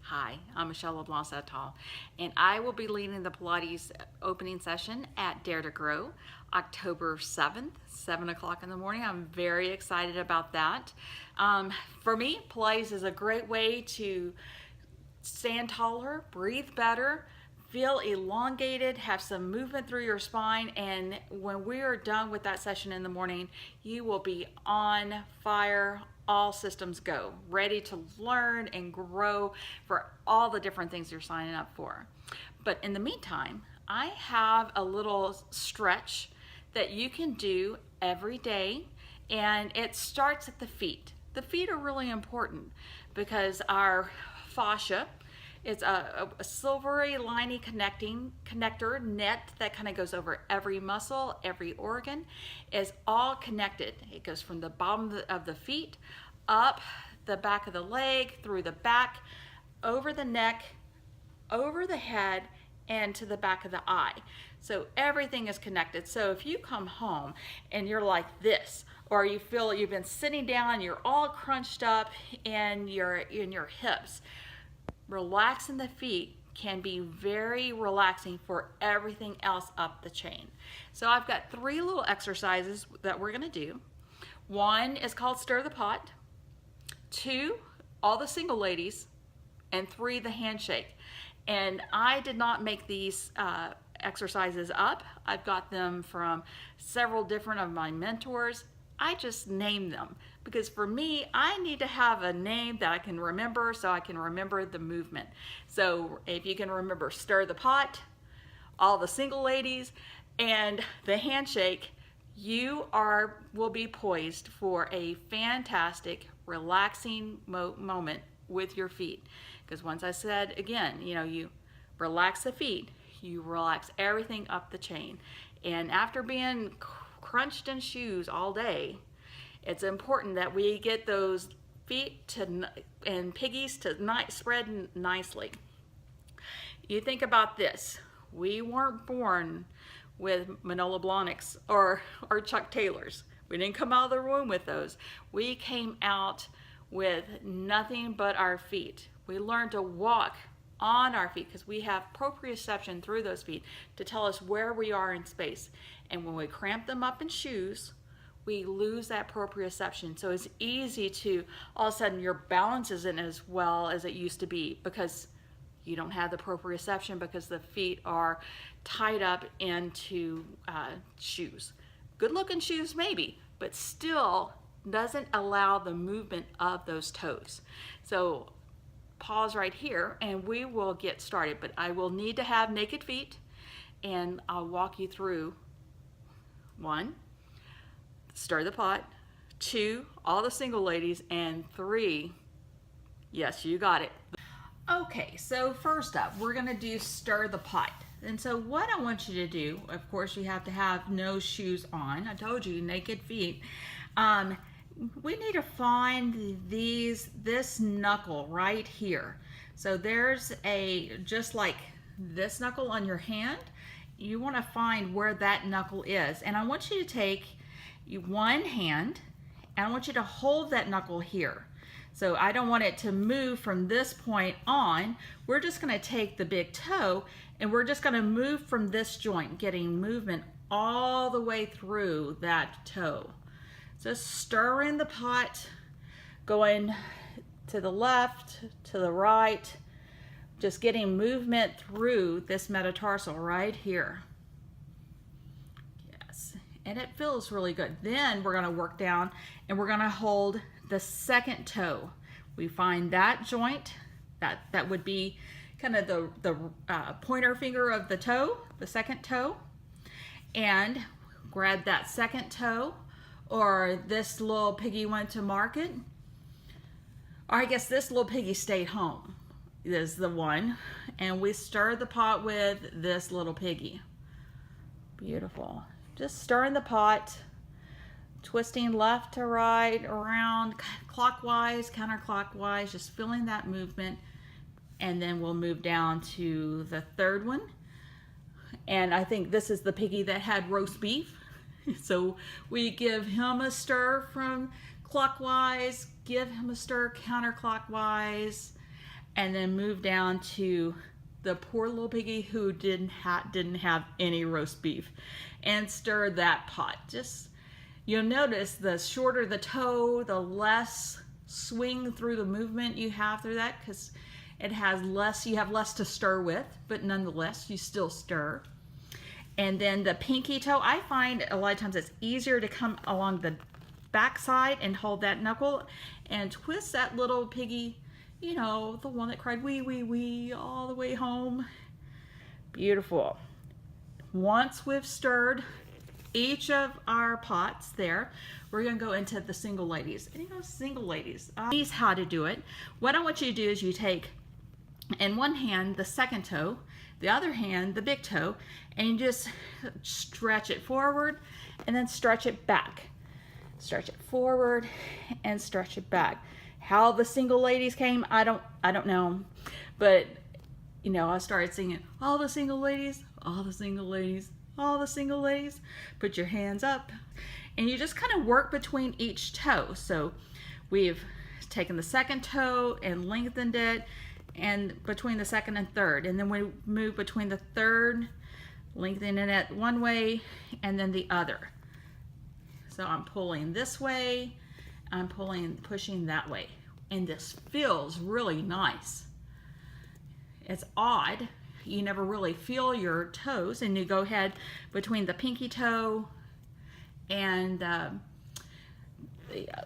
Hi, I'm Michelle LeBlanc Satal, and I will be leading the Pilates opening session at Dare to Grow, October 7th, 7 o'clock in the morning. I'm very excited about that. For me, Pilates is a great way to stand taller, breathe better, feel elongated, have some movement through your spine, and when we are done with that session in the morning, you will be on fire, all systems go, ready to learn and grow for all the different things you're signing up for. But in the meantime, I have a little stretch that you can do every day, and it starts at the feet. The feet are really important because our fascia, it's a silvery liney connector net that kind of goes over every muscle, every organ, is all connected. It goes from the bottom of the feet, up the back of the leg, through the back, over the neck, over the head, and to the back of the eye. So everything is connected. So if you come home and you're like this, or you feel you've been sitting down, you're all crunched up in your hips, relaxing the feet can be very relaxing for everything else up the chain. So I've got 3 little exercises that we're going to do. 1 is called Stir the Pot, 2, all the single ladies, and 3, the handshake. And I did not make these exercises up. I've got them from several different of my mentors. I just named them because for me, I need to have a name that I can remember so I can remember the movement. So if you can remember Stir the Pot, all the single ladies, and the handshake, you will be poised for a fantastic, relaxing moment with your feet. Because once I said again, you relax the feet, you relax everything up the chain. And after being crunched in shoes all day, it's important that we get those feet and piggies to spread nicely. You think about this. We weren't born with Manolo Blahniks or Chuck Taylors. We didn't come out of the womb with those. We came out with nothing but our feet. We learned to walk on our feet because we have proprioception through those feet to tell us where we are in space. And when we cramp them up in shoes, we lose that proprioception. So it's easy to, all of a sudden, your balance isn't as well as it used to be because you don't have the proprioception because the feet are tied up into shoes. Good looking shoes maybe, but still doesn't allow the movement of those toes. So pause right here and we will get started, but I will need to have naked feet and I'll walk you through. 1, stir the pot, 2, all the single ladies, and 3, yes, you got it. Okay, so first up, we're gonna do stir the pot. And so what I want you to do, of course you have to have no shoes on. I told you, naked feet. We need to find this knuckle right here. So there's just like this knuckle on your hand, you want to find where that knuckle is. And I want you to take one hand and I want you to hold that knuckle here. So I don't want it to move from this point on. We're just going to take the big toe and we're just going to move from this joint, getting movement all the way through that toe. Just stir in the pot, going to the left, to the right, just getting movement through this metatarsal right here. Yes, and it feels really good. Then we're gonna work down and we're gonna hold the second toe. We find that joint, that would be kind of the pointer finger of the toe, the second toe, and grab that second toe. Or this little piggy went to market, or I guess this little piggy stayed home is the one, and we stir the pot with this little piggy. Beautiful. Just stirring the pot, twisting left to right, around, clockwise, counterclockwise, just feeling that movement, and then we'll move down to the third one. And I think this is the piggy that had roast beef. So we give him a stir from clockwise, give him a stir counterclockwise, and then move down to the poor little piggy who didn't have any roast beef, and stir that pot. Just, you'll notice the shorter the toe, the less swing through the movement you have through that, because it has less, you have less to stir with, but nonetheless you still stir. And then the pinky toe, I find a lot of times it's easier to come along the back side and hold that knuckle and twist that little piggy, you know, the one that cried wee wee wee all the way home. Beautiful. Once we've stirred each of our pots there, we're going to go into the single ladies. And you know, single ladies, here's how to do it. What I want you to do is you take in one hand the second toe, the other hand the big toe, and you just stretch it forward and then stretch it back. Stretch it forward and stretch it back. How the single ladies came, I don't know, but you know, I started singing all the single ladies, all the single ladies, all the single ladies. Put your hands up, and you just kind of work between each toe. So we've taken the second toe and lengthened it, and between the second and third, and then we move between the third, lengthening it one way and then the other. So I'm pulling this way, I'm pushing that way, and this feels really nice. It's odd, you never really feel your toes, and you go ahead between the pinky toe and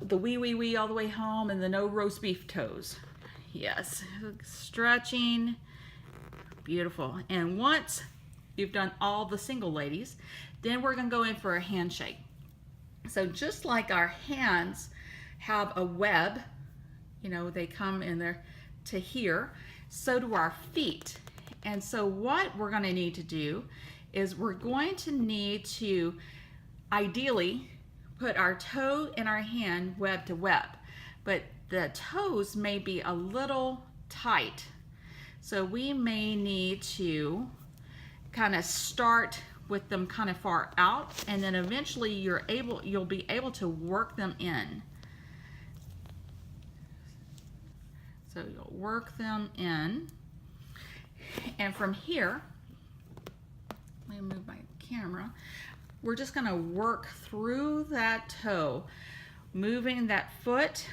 the wee wee wee all the way home, and the no roast beef toes. Yes, stretching, beautiful. And once you've done all the single ladies, then we're gonna go in for a handshake. So just like our hands have a web, you know, they come in there to here, so do our feet. And so what we're gonna need to do is we're going to need to ideally put our toe in our hand web to web, but the toes may be a little tight. So we may need to kind of start with them kind of far out, and then eventually you'll be able to work them in. So you'll work them in, and from here, let me move my camera, we're just going to work through that toe, moving that foot,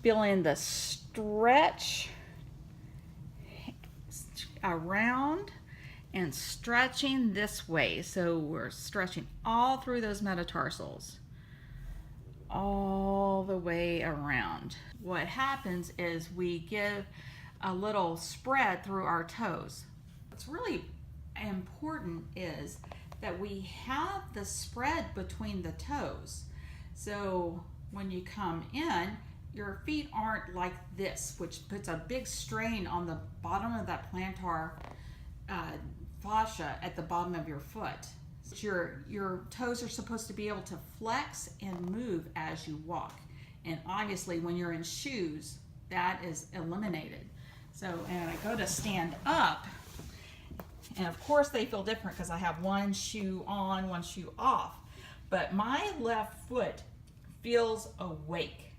feeling the stretch around and stretching this way. So we're stretching all through those metatarsals, all the way around. What happens is we give a little spread through our toes. What's really important is that we have the spread between the toes. So when you come in, your feet aren't like this, which puts a big strain on the bottom of that plantar fascia at the bottom of your foot. Your toes are supposed to be able to flex and move as you walk. And obviously when you're in shoes, that is eliminated. So, and I go to stand up, and of course they feel different because I have one shoe on, one shoe off. But my left foot feels awake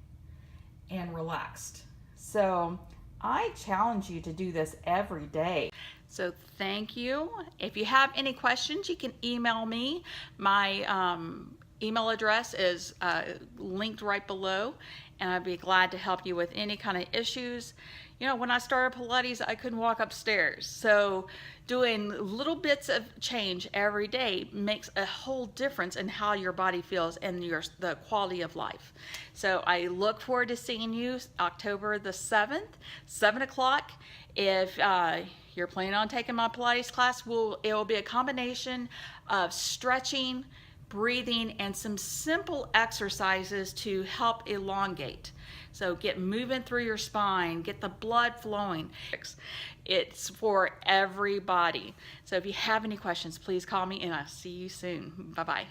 and relaxed. So I challenge you to do this every day. So thank you. If you have any questions, you can email me. My email address is linked right below, and I'd be glad to help you with any kind of issues. You know, when I started Pilates, I couldn't walk upstairs. So doing little bits of change every day makes a whole difference in how your body feels and the quality of life. So I look forward to seeing you October the 7th, 7 o'clock. If you're planning on taking my Pilates class, it will be a combination of stretching, breathing, and some simple exercises to help elongate. So get moving through your spine, get the blood flowing. It's for everybody. So if you have any questions, please call me, and I'll see you soon. Bye-bye.